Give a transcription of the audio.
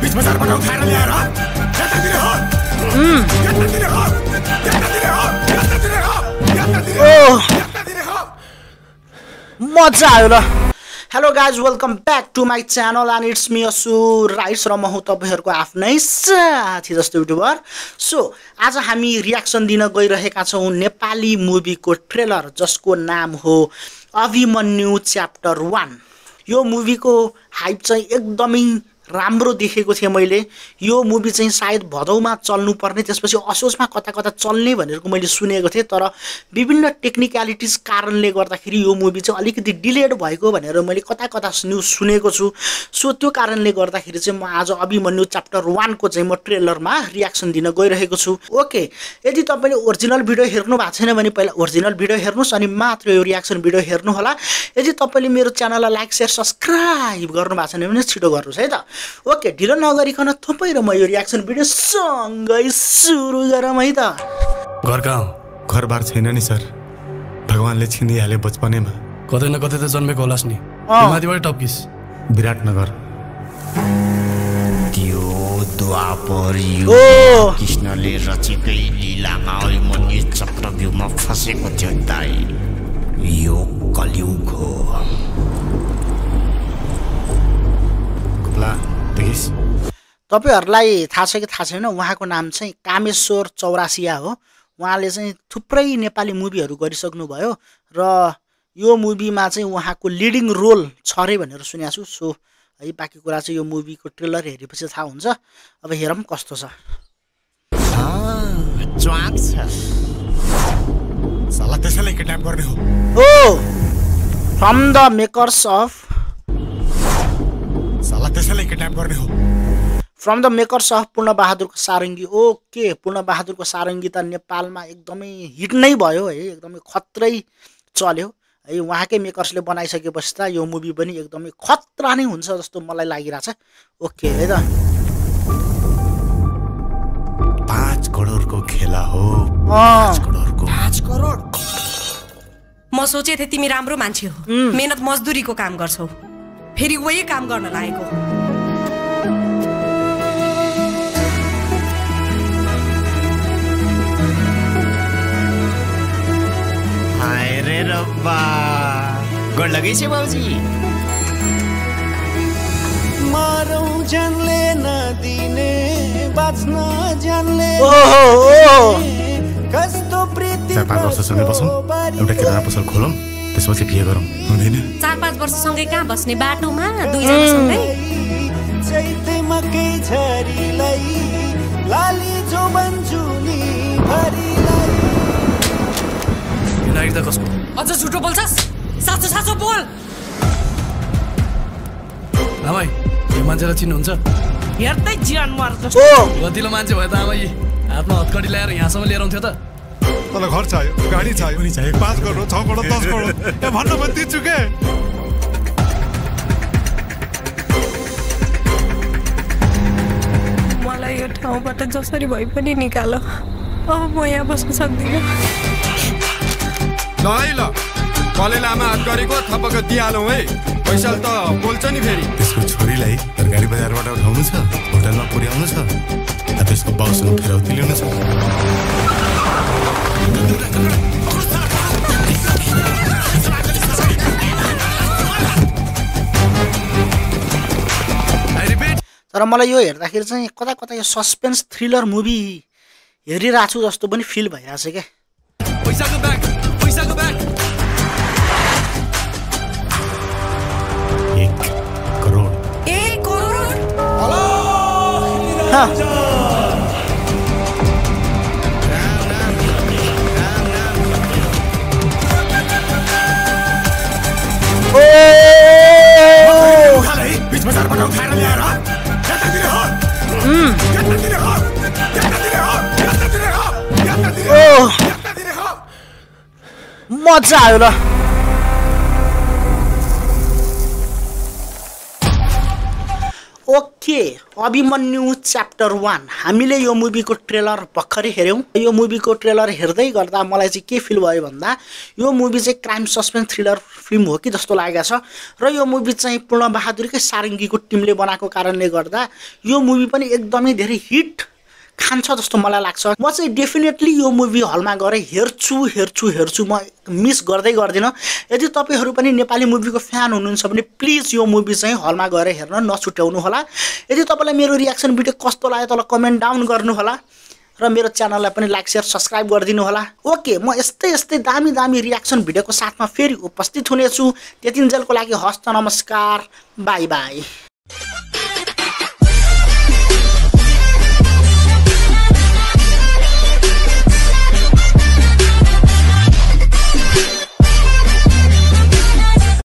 बिचमा चारपटा उठाएर ल्याएर यतातिर हो यतातिर हो यतातिर हो यतातिर हो यतातिर हो मजा आयो ल। Hello guys, welcome back to my channel and it's me असुर राइट्स र म हुँ तपाईहरुको आफ्नै साथी जस्तो युट्युबर। सो आज हामी रियाक्सन दिन गइरहेका छौं नेपाली मुभीको ट्रेलर जसको नाम हो अभिमन्यु च्याप्टर 1। यो मुभीको हाइप चाहिँ एकदमै राम्रो देखेको थिए मैले। यो मुभी चाहिँ सायद भदौमा चल्नु पर्ने, त्यसपछि असोजमा कता कता चल्ने भनेरको मैले सुनेको थिएँ, तर विभिन्न टेक्निकलिटिज कारणले गर्दाखेरि यो मुभी चाहिँ अलिकति डिलेड भएको भनेर मैले कता कता न्यूज सुनेको छु। सो त्यो कारणले गर्दाखेरि चाहिँ म आज अभिमन्यु च्याप्टर 1 को चाहिँ म ट्रेलरमा रियाक्सन दिन गइरहेको छु। ओके, यदि तपाईले ओरिजिनल भिडियो हेर्नु भएको छैन भने पहिला ओरिजिनल भिडियो हेर्नुस् अनि मात्र यो रियाक्सन भिडियो हेर्नु होला। यदि तपाईले मेरो च्यानललाई लाइक शेयर सब्स्क्राइब गर्नु भएको छैन भने छिटो गर्नुस् है त। ओके, ढिलो नगरिकन तपाई र म यो रियाक्सन भिडियो सँगै सुरु गरौँ है त। घर कहाँ हो? घरबार छैन नि सर, भगवानले छिनिहाले बचपनेमा। कतै न कतै त जन्मेको होलास् नि। माथिबाट टप्किस विराटनगर। त्यो द्वापर युग कृष्णले रचेकै लीलामा अभिमन्यु चक्रव्यूहमा फसेको थियो दाइ। यो कलियुग हो। तपाईहरुलाई थाहा छ कि थाहा छैन, उहाँको नाम चाहिँ कामेश्वर चौरासिया हो। उहाँले चाहिँ थुप्रै नेपाली मुभीहरु गरिसक्नु भयो र यो मुभीमा चाहिँ उहाँको लिडिङ रोल छ रे भनेर सुनेको छु। सो है बाँकी कुरा चाहिँ यो मुभीको ट्रेलर हेरेपछि थाहा हुन्छ। अब हेरौँ कस्तो छ। ज्वाक छ साला त्यसैले किडन्याप गर्ने हो। फ्रम द मेकर्स अफ साला त्यसैले किडन्याप गर्ने हो। फ्रम द मेकर्स अफ पूर्ण बहादुरको सारङ्गी। ओके, पूर्ण बहादुरको सारङ्गी त नेपालमा एकदमै हिट नै भयो है, एकदमै खत्रै चल्यो है। उहाँकै मेकर्सले बनाइसकेपछि त यो मुभी पनि एकदमै खतरा नै हुन्छ जस्तो मलाई लागिरहेछ। ओके है त। 5 करोडको खेला हो। 5 करोड। म सोचे थिएँ तिमी राम्रो मान्छे हो, मेहनत मजदुरीको काम गर्छौ, फेरि वही काम गर्न लागेको। हाय रे रब्बा, गोड लगै छ बाबुजी। मारौं जानले नदिने बाँच्न जानले कस्तो प्रीति। 4-5 वर्षसँगै बसौँ, एउटा किराना पसल खोलौँ, त्यसपछि बिहे गरौँ, हुँदैन? 4-5 वर्षसँगै कहाँ बस्ने, बाटोमा दुईजनासँगै। चैते मकै झरीलाई लाली जो बन्जुनी भरीलाई। लाइट त कसको? अझ झुटो बोल्छस्? साँचो साँचो बोल। आमै, यो मान्छेलाई चिन्नुहुन्छ? हेर्दै ज्यान मार्छ। गतिलो मान्छे भयो त आमै, हातमा हतकडी ल्याएर यहाँसम्म लिएर आउँथ्यो त। तँलाई घर चाहियो, गाडी चाहियो, पनि चाहियो, 5 करोड 6 करोड 10 करोड भन्नु पनि दिन्छु के। मलाई यो ठाउँबाट जसरी भए पनि निकाल, अब म यहाँ बस्न सक्दिनँ। ल है ल, कलेले आमा हात गरेको थपक दिइहालौँ है, पैसा त बोल्छ नि फेरि। त्यसको छोरीलाई तरकारी बजारबाट उठाउनु छ, होटलमा पुर्याउनु छ, त्यसको बाउसँग फिरौती ल्याउनु छ। तर मलाई यो हेर्दाखेरि चाहिँ कता कता यो सस्पेन्स थ्रिलर मुभी हेरिरहेको छु जस्तो पनि फिल भइरहेछ क्या। पैसाको ब्याग 1 करोड। 1 करोड? बिचमा चारपटा उठाएर ल्याएर यतातिर हो यतातिर हो यतातिर हो यतातिर हो यतातिर हो। मजा आयो ल। ओके ओके अभिमन्यु च्याप्टर 1 हामीले यो मुभीको ट्रेलर भर्खरै हेर्यौं यो मुभीको ट्रेलर हेर्दै गर्दा मलाई चाहिँ के फिल भयो भन्दा यो मुभी चाहिँ क्राइम सस्पेन्स थ्रिलर फिल्म हो कि जस्तो लागेको छ र यो मुभी चाहिँ पूर्ण बहादुरकै सारङ्गीको टिमले बनाएको कारणले गर्दा यो मुभी पनि एकदमै धेरै हिट खान्छ जस्तो मलाई लाग्छ म चाहिँ डेफिनेटली यो मुभी हलमा गएर हेर्छु म मिस गर्दै गर्दिन यदि तपाईहरु पनि नेपाली मुभीको फ्यान हुनुहुन्छ भने प्लिज यो मुभी चाहिँ हलमा गएर हेर्न नछुट्याउनु होला यदि तपाईलाई मेरो रियाक्सन भिडियो कस्तो लाग्यो तल कमेन्ट डाउन गर्नु होला र मेरो च्यानललाई पनि लाइक शेयर सब्स्क्राइब गरिदिनु होला ओके म यस्तै दामी रियाक्सन भिडियोको साथमा फेरि उपस्थित हुनेछु त्यतिन्जेलको लागि हस्त नमस्कार बाइ बाइ